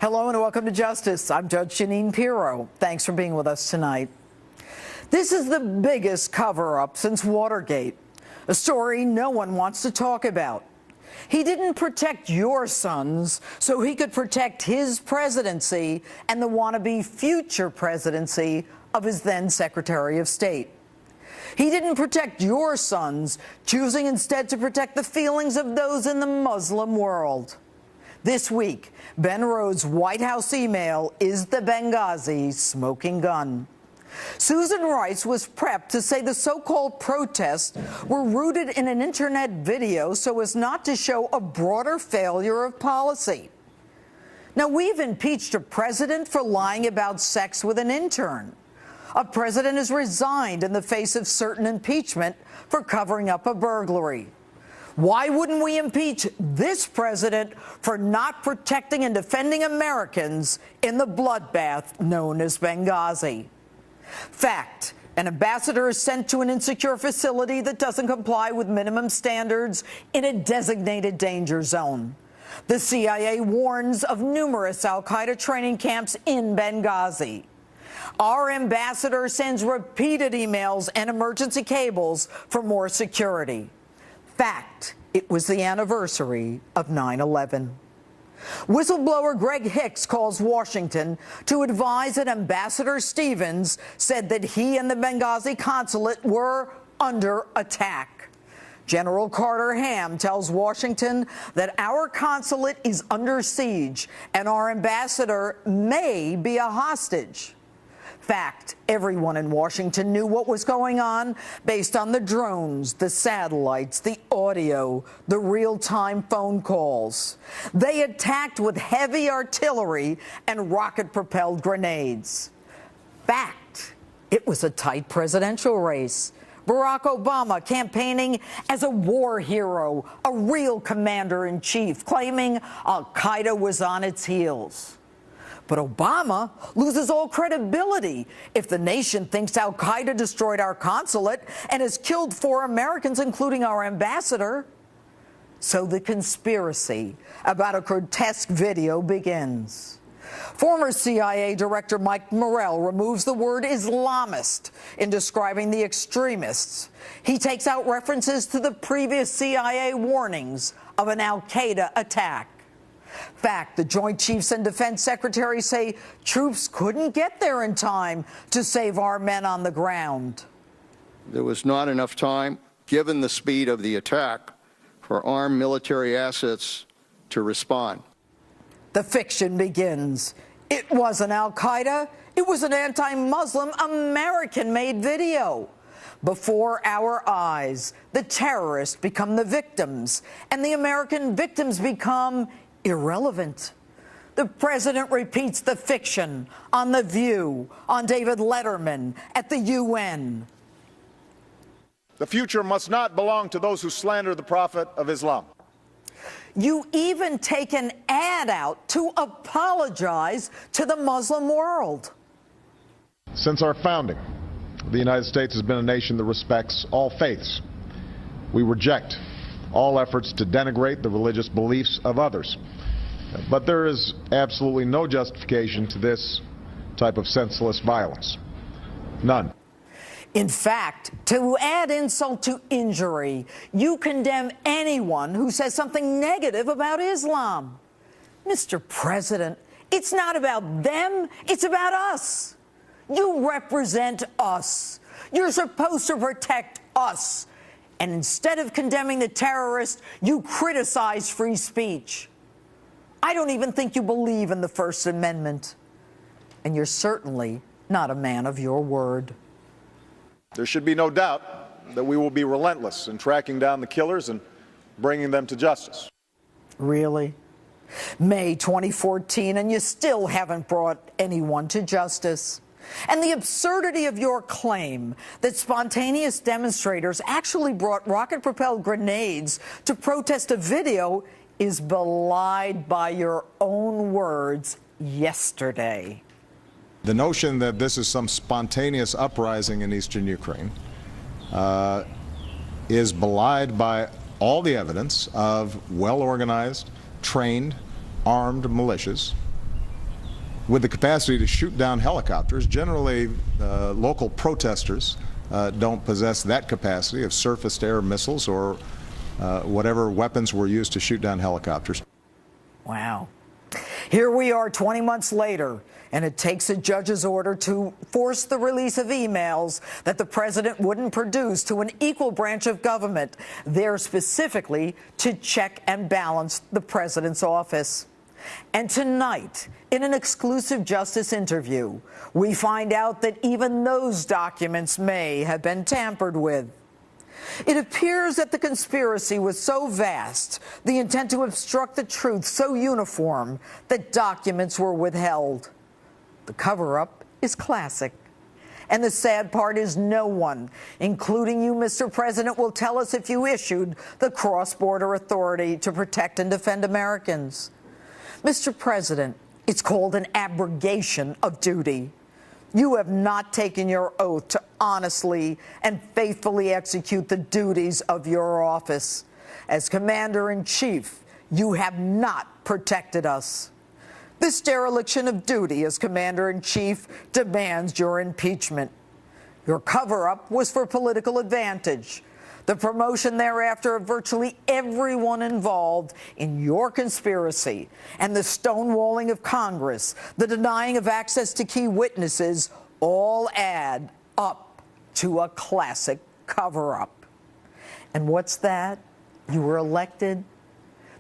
Hello and welcome to Justice. I'm Judge Jeanine Pirro. Thanks for being with us tonight. This is the biggest cover-up since Watergate, a story no one wants to talk about. He didn't protect your sons so he could protect his presidency and the wannabe future presidency of his then Secretary of State. He didn't protect your sons, choosing instead to protect the feelings of those in the Muslim world. This week, Ben Rhodes' White House email is the Benghazi smoking gun. Susan Rice was prepped to say the so-called protests were rooted in an internet video so as not to show a broader failure of policy. Now, we've impeached a president for lying about sex with an intern. A president has resigned in the face of certain impeachment for covering up a burglary. Why wouldn't we impeach this president for not protecting and defending Americans in the bloodbath known as Benghazi? Fact: an ambassador is sent to an insecure facility that doesn't comply with minimum standards in a designated danger zone. The CIA warns of numerous al-Qaeda training camps in Benghazi. Our ambassador sends repeated emails and emergency cables for more security. Fact: it was the anniversary of 9/11. Whistleblower Greg Hicks calls Washington to advise that Ambassador Stevens said that he and the Benghazi consulate were under attack. General Carter Ham tells Washington that our consulate is under siege and our ambassador may be a hostage. Fact: everyone in Washington knew what was going on based on the drones, the satellites, the audio, the real-time phone calls. They attacked with heavy artillery and rocket-propelled grenades. Fact: it was a tight presidential race. Barack Obama campaigning as a war hero, a real commander-in-chief, claiming al-Qaeda was on its heels. But Obama loses all credibility if the nation thinks al-Qaeda destroyed our consulate and has killed 4 Americans, including our ambassador. So the conspiracy about a grotesque video begins. Former CIA Director Mike Morrell removes the word Islamist in describing the extremists. He takes out references to the previous CIA warnings of an al-Qaeda attack. Fact: the Joint Chiefs and Defense Secretaries say troops couldn't get there in time to save our men on the ground. There was not enough time, given the speed of the attack, for armed military assets to respond. The fiction begins. It wasn't al-Qaeda. It was an anti-Muslim American-made video. Before our eyes, the terrorists become the victims, and the American victims become irrelevant. The president repeats the fiction on The View, on David Letterman, at the UN. The future must not belong to those who slander the Prophet of Islam. You even take an ad out to apologize to the Muslim world. Since our founding, the United States has been a nation that respects all faiths. We reject all efforts to denigrate the religious beliefs of others. But there is absolutely no justification to this type of senseless violence. None. In fact, to add insult to injury, you condemn anyone who says something negative about Islam. Mr. President, it's not about them, it's about us. You represent us. You're supposed to protect us. And instead of condemning the terrorists, you criticize free speech. I don't even think you believe in the First Amendment. And you're certainly not a man of your word. There should be no doubt that we will be relentless in tracking down the killers and bringing them to justice. Really? May 2014, and you still haven't brought anyone to justice. And the absurdity of your claim that spontaneous demonstrators actually brought rocket-propelled grenades to protest a video is belied by your own words yesterday. The notion that this is some spontaneous uprising in eastern Ukraine is belied by all the evidence of well-organized, trained, armed militias with the capacity to shoot down helicopters. Generally, local protesters don't possess that capacity of surface-to-air missiles or whatever weapons were used to shoot down helicopters. Wow. Here we are 20 months later, and it takes a judge's order to force the release of emails that the president wouldn't produce to an equal branch of government, there specifically to check and balance the president's office. And tonight, in an exclusive Justice interview, we find out that even those documents may have been tampered with. It appears that the conspiracy was so vast, the intent to obstruct the truth so uniform, that documents were withheld. The cover-up is classic. And the sad part is no one, including you, Mr. President, will tell us if you issued the cross-border authority to protect and defend Americans. Mr. President, it's called an abrogation of duty. You have not taken your oath to honestly and faithfully execute the duties of your office. As Commander-in-Chief, you have not protected us. This dereliction of duty as Commander-in-Chief demands your impeachment. Your cover-up was for political advantage. The promotion thereafter of virtually everyone involved in your conspiracy, and the stonewalling of Congress, the denying of access to key witnesses, all add up to a classic cover-up. And what's that? You were elected?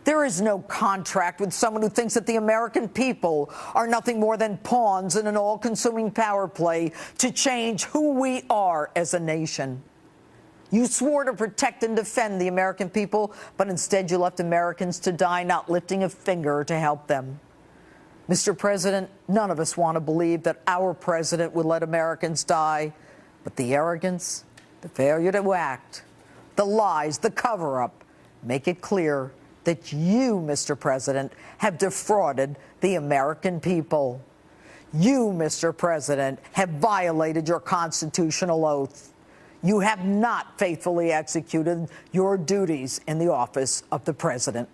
There is no contract with someone who thinks that the American people are nothing more than pawns in an all-consuming power play to change who we are as a nation. You swore to protect and defend the American people, but instead you left Americans to die, not lifting a finger to help them. Mr. President, none of us want to believe that our president would let Americans die, but the arrogance, the failure to act, the lies, the cover-up make it clear that you, Mr. President, have defrauded the American people. You, Mr. President, have violated your constitutional oath. You have not faithfully executed your duties in the office of the president.